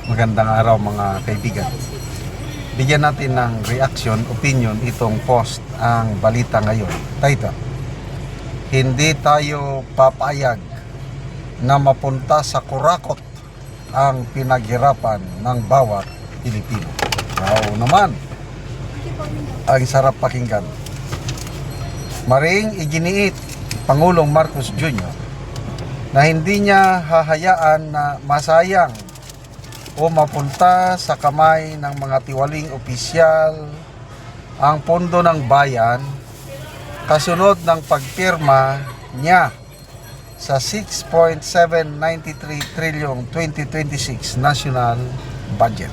Magandang araw mga kaibigan. Bigyan natin ng reaction, opinion itong post ang balita ngayon. Title: Hindi tayo papayag na mapunta sa kurakot ang pinaghirapan ng bawat Pilipino. Wow naman. Ang sarap pakinggan. Maring iginiit Pangulong Marcos Jr. na hindi niya hahayaan na masayang o mapunta sa kamay ng mga tiwaling opisyal ang pondo ng bayan kasunod ng pagpirma niya sa 6.793 trillion 2026 national budget.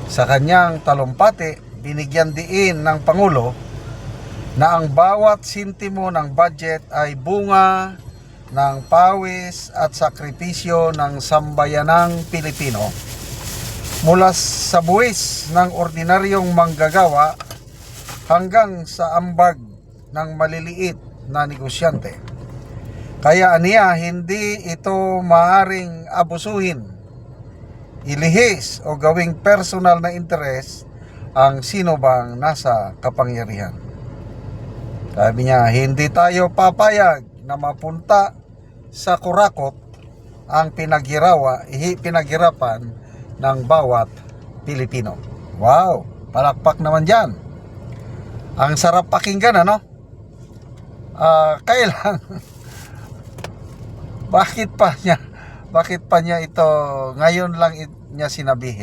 Sa kanyang talumpati, binigyan diin ng Pangulo na ang bawat sintimo ng budget ay bunga ng pawis at sakripisyo ng sambayanang Pilipino mula sa buwis ng ordinaryong manggagawa hanggang sa ambag ng maliliit na negosyante. Kaya aniya hindi ito maaring abusuhin, ilihis o gawing personal na interes ang sino bang nasa kapangyarihan. Sabi niya, hindi tayo papayag na mapunta sa kurakot ang pinaghirapan ng bawat Pilipino. Wow, palakpak naman dyan. Ang sarap pakinggan, ano? Kailan? Bakit pa niya ito ngayon lang niya sinabi?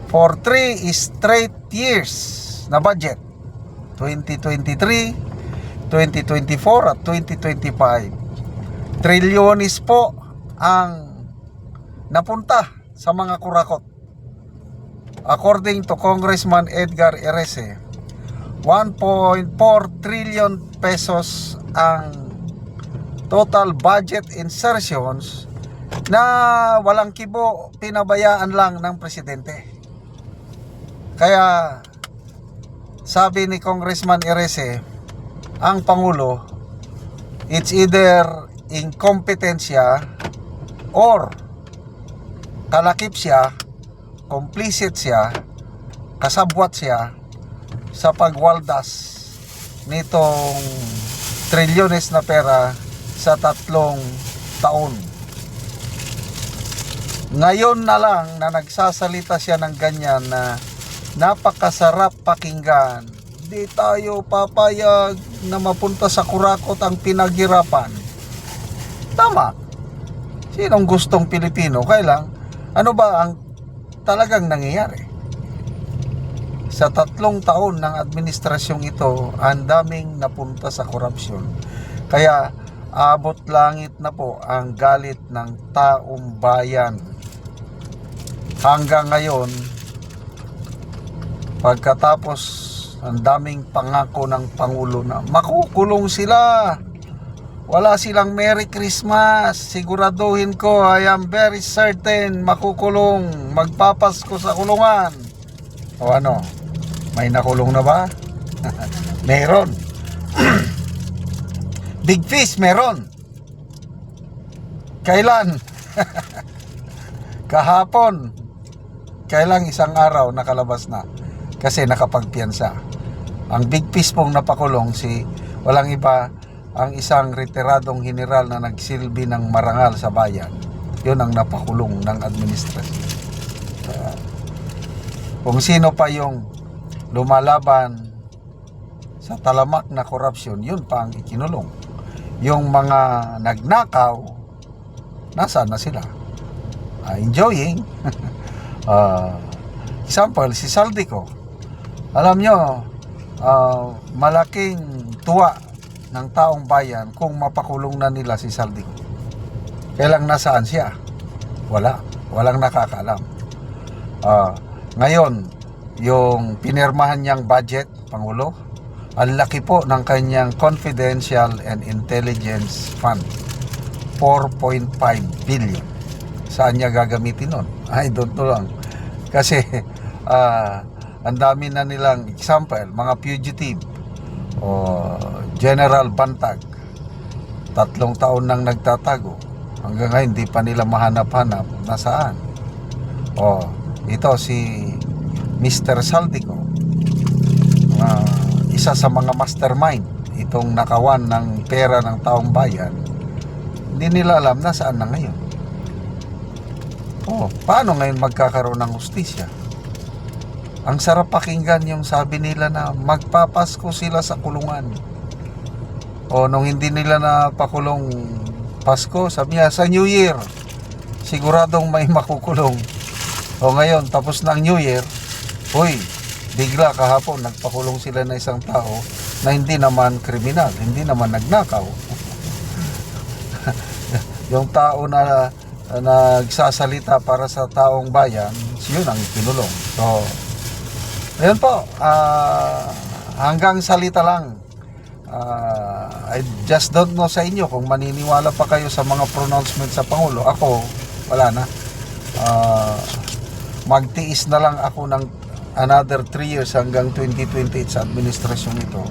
For 3 straight years na budget, 2023, 2024 at 2025, trilyones po ang napunta sa mga kurakot. According to Congressman Edgar Erese, 1.4 trillion pesos ang total budget insertions na walang kibo, pinabayaan lang ng presidente. Kaya sabi ni Congressman Erese, ang Pangulo, it's either incompetensya or kalakip siya, complicit siya, kasabwat siya sa pagwaldas nitong trilyones na pera sa 3 taon. Ngayon na lang na nagsasalita siya ng ganyan na napakasarap pakinggan. Di tayo papayag na mapunta sa kurakot ang pinaghirapan. Tama. Sinong gustong Pilipino? Kailang, ano ba ang talagang nangyayari? Sa 3 taon ng administrasyong ito, ang daming napunta sa korupsyon. Kaya, abot langit na po ang galit ng taong bayan. Hanggang ngayon, pagkatapos ang daming pangako ng Pangulo na makukulong sila, wala silang Merry Christmas, siguraduhin ko, I am very certain makukulong, magpapasko sa kulungan. O ano, may nakulong na ba? Meron. Big Fish meron. Kailan? Kahapon. Kailang isang araw nakalabas na kasi nakapagpiyansa. Ang Big Fish pong napakulong walang iba, ang isang retiradong general na nagsilbi ng marangal sa bayan. Yun ang napakulong ng administrasyon. Kung sino pa yung lumalaban sa talamak na korupsyon, yun pa ang ikinulong. Yung mga nagnakaw, nasaan na sila? Enjoying. Example, si Saldico. Alam nyo, malaking tuwa ng taong bayan kung mapakulong na nila si Saldico. Kailang nasaan siya? Walang nakakaalam. Ngayon, yung pinirmahan niyang budget, Pangulo, ang laki po ng kanyang Confidential and Intelligence Fund, 4.5 billion. Saan niya gagamitin nun? I don't know lang. Kasi ang dami na nilang example, mga fugitive o General Bantag, 3 taon nang nagtatago. Hanggang ngayon, hindi pa nila mahanap-hanap nasaan. Oh, ito si Mr. Saldico, isa sa mga mastermind itong nakawan ng pera ng taong bayan. Hindi nila alam nasaan na ngayon. Oh, paano ngayon magkakaroon ng hustisya? Ang sarap pakinggan yung sabi nila na magpapasko sila sa kulungan. O nung hindi nila na pakulong Pasko, sabi niya sa New Year siguradong may makukulong. O ngayon tapos ng New Year, uy, bigla kahapon nagpakulong sila na isang tao na hindi naman kriminal, hindi naman nagnakaw. Yung tao na nagsasalita para sa taong bayan, yun ang kinulong. So ayun po, hanggang salita lang. I just don't know sa inyo kung maniniwala pa kayo sa mga pronouncement sa Pangulo. Ako, wala na. Magtiis na lang ako ng another 3 years hanggang 2028 sa administrasyon ito.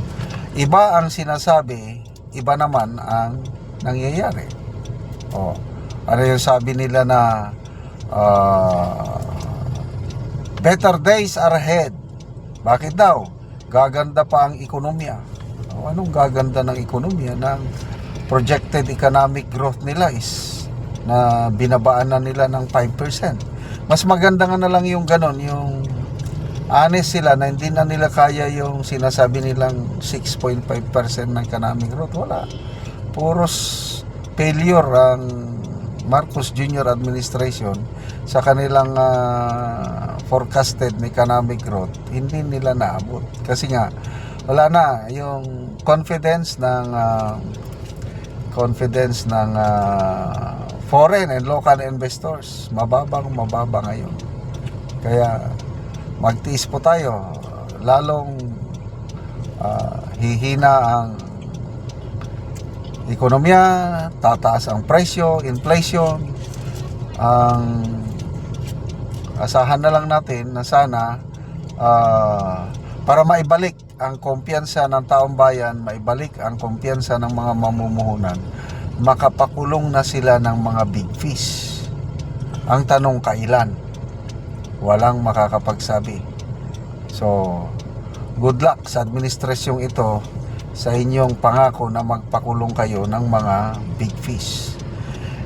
Iba ang sinasabi, iba naman ang nangyayari. Ano yung sabi nila na better days are ahead. Bakit daw? Gaganda pa ang ekonomiya. Anong gaganda ng ekonomiya? Ng projected economic growth nila is na binabaan na nila ng 5%. Mas maganda nga na lang yung ganon, yung honest sila na hindi na nila kaya yung sinasabi nilang 6.5% ng economic growth. Wala. Puros failure ang Marcos Jr. administration sa kanilang forecasted na economic growth. Hindi nila naabot. Kasi nga, wala na yung confidence ng foreign and local investors. Mababa ngayon. Kaya magtiis po tayo. Lalong hihina ang ekonomiya, tataas ang presyo, inflation. Ang asahan na lang natin na sana para maibalik ang kumpiyansa ng taong bayan, maibalik ang kumpiyansa ng mga mamumuhunan, makapakulong na sila ng mga big fish. Ang tanong kailan? Walang makakapagsabi. So, good luck sa administrasyong ito sa inyong pangako na magpakulong kayo ng mga big fish.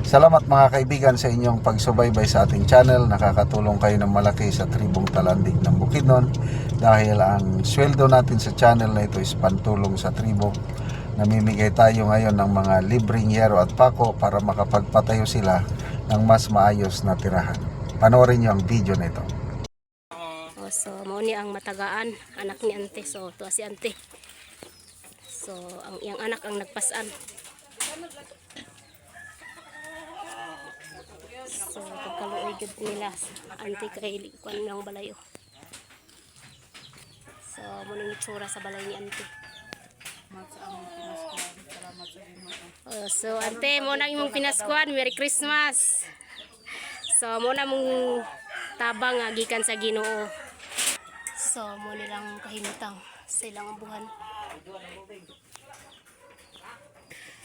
Salamat mga kaibigan sa inyong pagsubaybay sa ating channel. Nakakatulong kayo ng malaki sa tribong Talandig ng Bukidnon dahil ang sweldo natin sa channel na ito is pantulong sa tribo. Namimigay tayo ngayon ng mga libreng yero at pako para makapagpatayo sila ng mas maayos na tirahan. Panoorin niyo ang video na ito. So mo ni ang matagaan, anak ni ante. So to si ante. So ang iyang anak ang nagpasan. So pagkaluoy gud nila ante kay kuan ng balayo. So mo ning itsura sa balay ni ante. So ante mo nang imong pinaskuan, Merry Christmas. So mo na mong tabang nga gikan sa Ginoo. So mo nilang kahimtang sa ilang buhan.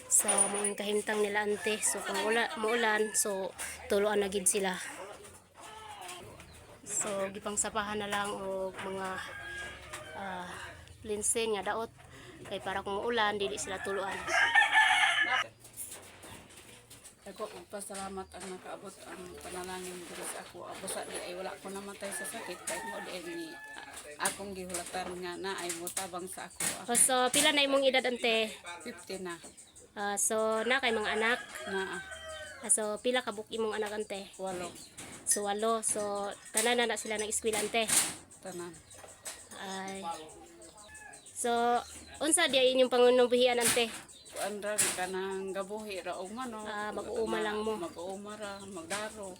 So mo kahimtang nila ante. So kung muulan, so tuluan na gid sila. So gipang sapahan na lang og mga linsen nga daot kay para kung ulan dili sila tuluan. Ako pasalamat ang nakaabot ang panalangin diri sa ako. Basta di ay wala ko namatay sa sakit kay mo di ni akong gihulatan nga na ay motabang sa ako. So pila na imong edad ante? 50 na. So na kay mga anak. Na So pila ka buk imong anak ante? 8 So 8. So tanan na sila ng eskwela ante. tanan. Ay. So unsa di inyong pangunubihian ante? Andra ka nang gabuhi ra og manok. Mag-uuma lang mo. Mag-uuma ra, magdaro.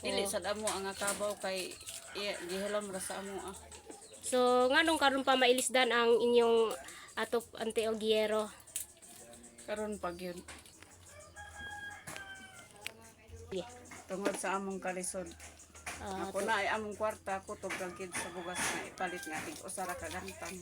Dili sad amo ang kabaw kay gihilam ra sa amo. So nganong karon pa mailisdan ang inyong atop ante Ogiero? Karon pag yun Yeah. tungod sa among kalisod. Ako na ay among kwarta ko tog gid sa bugas na ipalit nga tig usa ra ka gantang.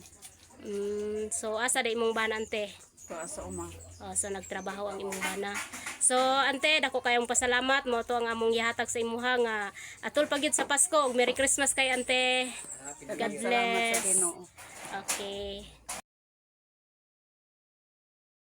So asa da imong bana ante? Ko sa uma. So nagtrabaho ang imong bana. So ante dako kayong pasalamat mo to ang among gihatag sa imuha nga atol pagyud sa Pasko ug Merry Christmas kay ante. God Salamat sa bless. Ginoo. Okay.